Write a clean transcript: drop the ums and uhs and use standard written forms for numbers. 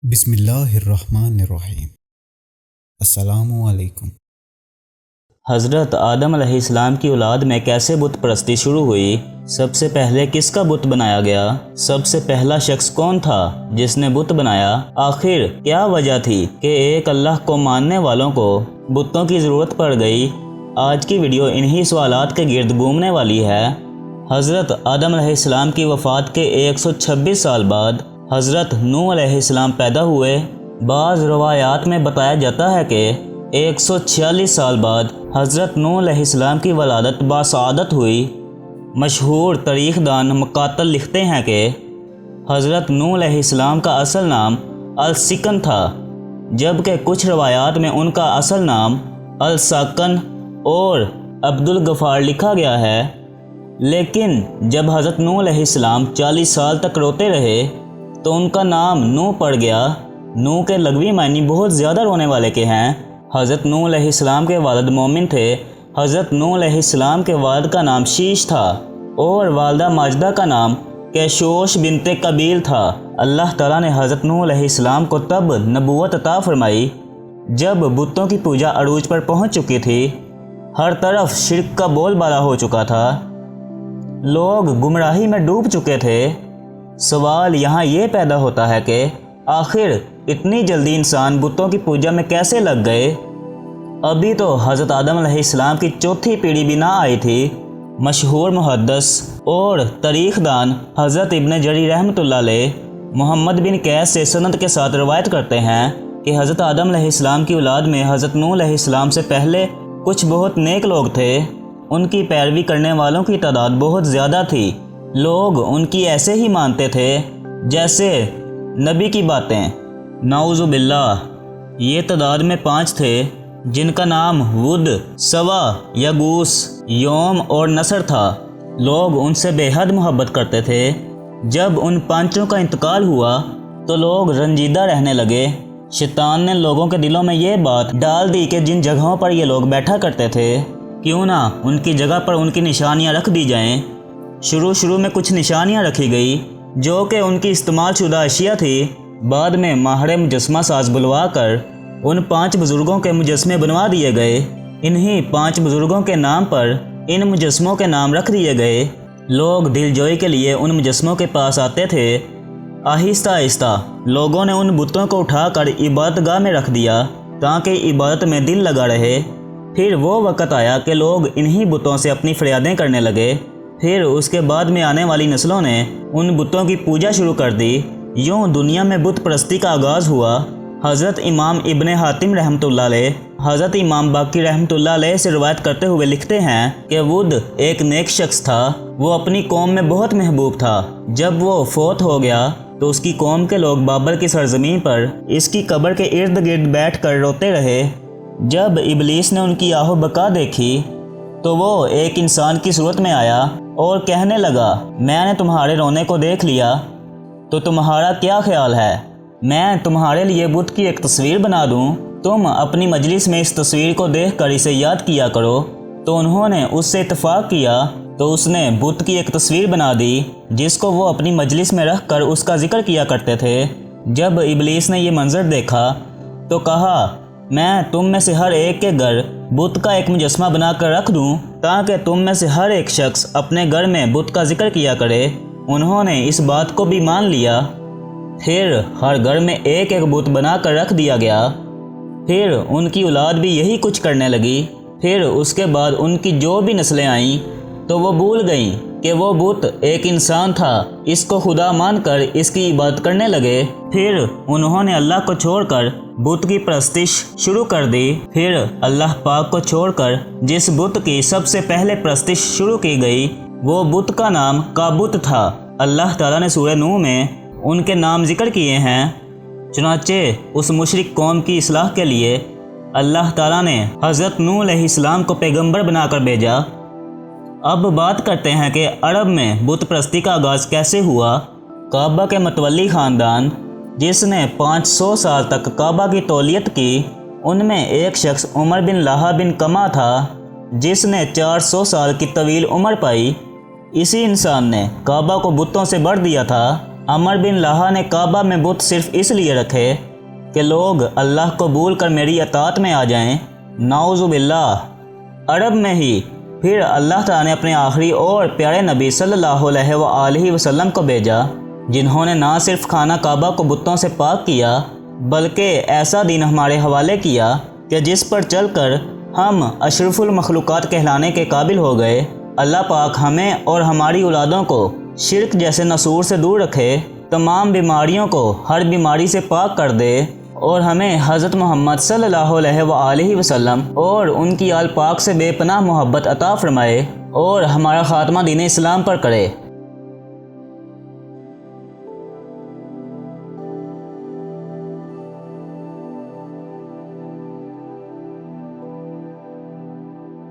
بسم اللہ الرحمن الرحیم۔ السلام علیکم۔ حضرت آدم علیہ السلام کی اولاد میں کیسے بت پرستی شروع ہوئی؟ سب سے پہلے کس کا بت بنایا گیا؟ سب سے پہلا شخص کون تھا جس نے بت بنایا؟ آخر کیا وجہ تھی کہ ایک اللہ کو ماننے والوں کو بتوں کی ضرورت پڑ گئی؟ آج کی ویڈیو انہی سوالات کے گرد گھومنے والی ہے۔ حضرت آدم علیہ السلام کی وفات کے 126 سال بعد حضرت نوح علیہ السلام پیدا ہوئے۔ بعض روایات میں بتایا جاتا ہے کہ 146 سال بعد حضرت نوح علیہ السلام کی ولادت باسعادت ہوئی۔ مشہور تاریخ دان مقاتل لکھتے ہیں کہ حضرت نوح علیہ السلام کا اصل نام السکن تھا، جبکہ کچھ روایات میں ان کا اصل نام الساکن اور عبدالغفار لکھا گیا ہے۔ لیکن جب حضرت نوح علیہ السلام 40 سال تک روتے رہے تو ان کا نام نوح پڑ گیا۔ نوح کے لغوی معنی بہت زیادہ رونے والے کے ہیں۔ حضرت نوح علیہ السلام کے والد مومن تھے۔ حضرت نوح علیہ السلام کے والد کا نام شیش تھا اور والدہ ماجدہ کا نام کیشوش بنت قبیل تھا۔ اللہ تعالیٰ نے حضرت نوح علیہ السلام کو تب نبوت عطا فرمائی جب بتوں کی پوجا عروج پر پہنچ چکی تھی۔ ہر طرف شرک کا بول بالا ہو چکا تھا، لوگ گمراہی میں ڈوب چکے تھے۔ سوال یہاں یہ پیدا ہوتا ہے کہ آخر اتنی جلدی انسان بتوں کی پوجا میں کیسے لگ گئے؟ ابھی تو حضرت آدم علیہ السلام کی چوتھی پیڑھی بھی نہ آئی تھی۔ مشہور محدث اور تاریخ دان حضرت ابن جری رحمۃ اللہ علیہ محمد بن قیس سے سند کے ساتھ روایت کرتے ہیں کہ حضرت آدم علیہ السلام کی اولاد میں حضرت نوح علیہ السلام سے پہلے کچھ بہت نیک لوگ تھے۔ ان کی پیروی کرنے والوں کی تعداد بہت زیادہ تھی۔ لوگ ان کی ایسے ہی مانتے تھے جیسے نبی کی باتیں، نعوذ باللہ۔ یہ تعداد میں 5 تھے جن کا نام ود، سوا، یگوس، یوم اور نصر تھا۔ لوگ ان سے بے حد محبت کرتے تھے۔ جب ان 5 کا انتقال ہوا تو لوگ رنجیدہ رہنے لگے۔ شیطان نے لوگوں کے دلوں میں یہ بات ڈال دی کہ جن جگہوں پر یہ لوگ بیٹھا کرتے تھے کیوں نہ ان کی جگہ پر ان کی نشانیاں رکھ دی جائیں۔ شروع میں کچھ نشانیاں رکھی گئی جو کہ ان کی استعمال شدہ اشیاء تھی۔ بعد میں ماہر مجسمہ ساز بلوا کر ان 5 بزرگوں کے مجسمے بنوا دیے گئے۔ انہی 5 بزرگوں کے نام پر ان مجسموں کے نام رکھ دیے گئے۔ لوگ دل جوئی کے لیے ان مجسموں کے پاس آتے تھے۔ آہستہ آہستہ لوگوں نے ان بتوں کو اٹھا کر عبادت گاہ میں رکھ دیا تاکہ عبادت میں دل لگا رہے۔ پھر وہ وقت آیا کہ لوگ انہی بتوں سے اپنی فریادیں کرنے لگے۔ پھر اس کے بعد میں آنے والی نسلوں نے ان بتوں کی پوجا شروع کر دی۔ یوں دنیا میں بت پرستی کا آغاز ہوا۔ حضرت امام ابن حاتم رحمۃ اللہ علیہ حضرت امام باقر رحمۃ اللہ علیہ سے روایت کرتے ہوئے لکھتے ہیں کہ ود ایک نیک شخص تھا۔ وہ اپنی قوم میں بہت محبوب تھا۔ جب وہ فوت ہو گیا تو اس کی قوم کے لوگ بابل کی سرزمین پر اس کی قبر کے ارد گرد بیٹھ کر روتے رہے۔ جب ابلیس نے ان کی آہو بقا دیکھی تو وہ ایک انسان کی صورت میں آیا اور کہنے لگا، میں نے تمہارے رونے کو دیکھ لیا تو تمہارا کیا خیال ہے؟ میں تمہارے لیے بت کی ایک تصویر بنا دوں؟ تم اپنی مجلس میں اس تصویر کو دیکھ کر اسے یاد کیا کرو۔ تو انہوں نے اس سے اتفاق کیا تو اس نے بت کی ایک تصویر بنا دی جس کو وہ اپنی مجلس میں رکھ کر اس کا ذکر کیا کرتے تھے۔ جب ابلیس نے یہ منظر دیکھا تو کہا، میں تم میں سے ہر ایک کے گھر بت کا ایک مجسمہ بنا کر رکھ دوں تاکہ تم میں سے ہر ایک شخص اپنے گھر میں بت کا ذکر کیا کرے۔ انہوں نے اس بات کو بھی مان لیا۔ پھر ہر گھر میں ایک ایک بت بنا کر رکھ دیا گیا۔ پھر ان کی اولاد بھی یہی کچھ کرنے لگی۔ پھر اس کے بعد ان کی جو بھی نسلیں آئیں تو وہ بھول گئیں کہ وہ بت ایک انسان تھا۔ اس کو خدا مان کر اس کی عبادت کرنے لگے۔ پھر انہوں نے اللہ کو چھوڑ کر بت کی پرستش شروع کر دی۔ پھر اللہ پاک کو چھوڑ کر جس بت کی سب سے پہلے پرستش شروع کی گئی وہ بت کا نام کابت تھا۔ اللہ تعالیٰ نے سورہ نوح میں ان کے نام ذکر کیے ہیں۔ چنانچہ اس مشرک قوم کی اصلاح کے لیے اللہ تعالیٰ نے حضرت نوح علیہ السلام کو پیغمبر بنا کر بھیجا۔ اب بات کرتے ہیں کہ عرب میں بت پرستی کا آغاز کیسے ہوا۔ کعبہ کے متولی خاندان جس نے 500 سال تک کعبہ کی تولیت کی، ان میں ایک شخص عمر بن لاہا بن کما تھا جس نے 400 سال کی طویل عمر پائی۔ اسی انسان نے کعبہ کو بتوں سے بھر دیا تھا۔ عمر بن لہا نے کعبہ میں بت صرف اس لیے رکھے کہ لوگ اللہ کو بھول کر میری اطاعت میں آ جائیں۔ نعوذ باللہ۔ عرب میں ہی پھر اللہ تعالیٰ نے اپنے آخری اور پیارے نبی صلی اللہ علیہ وآلہ وسلم کو بھیجا، جنہوں نے نہ صرف خانہ کعبہ کو بتوں سے پاک کیا بلکہ ایسا دین ہمارے حوالے کیا کہ جس پر چل کر ہم اشرف المخلوقات کہلانے کے قابل ہو گئے۔ اللہ پاک ہمیں اور ہماری اولادوں کو شرک جیسے نسور سے دور رکھے، تمام بیماریوں کو ہر بیماری سے پاک کر دے، اور ہمیں حضرت محمد صلی اللہ علیہ وآلہ وسلم اور ان کی آل پاک سے بے پناہ محبت عطا فرمائے، اور ہمارا خاتمہ دین اسلام پر کرے۔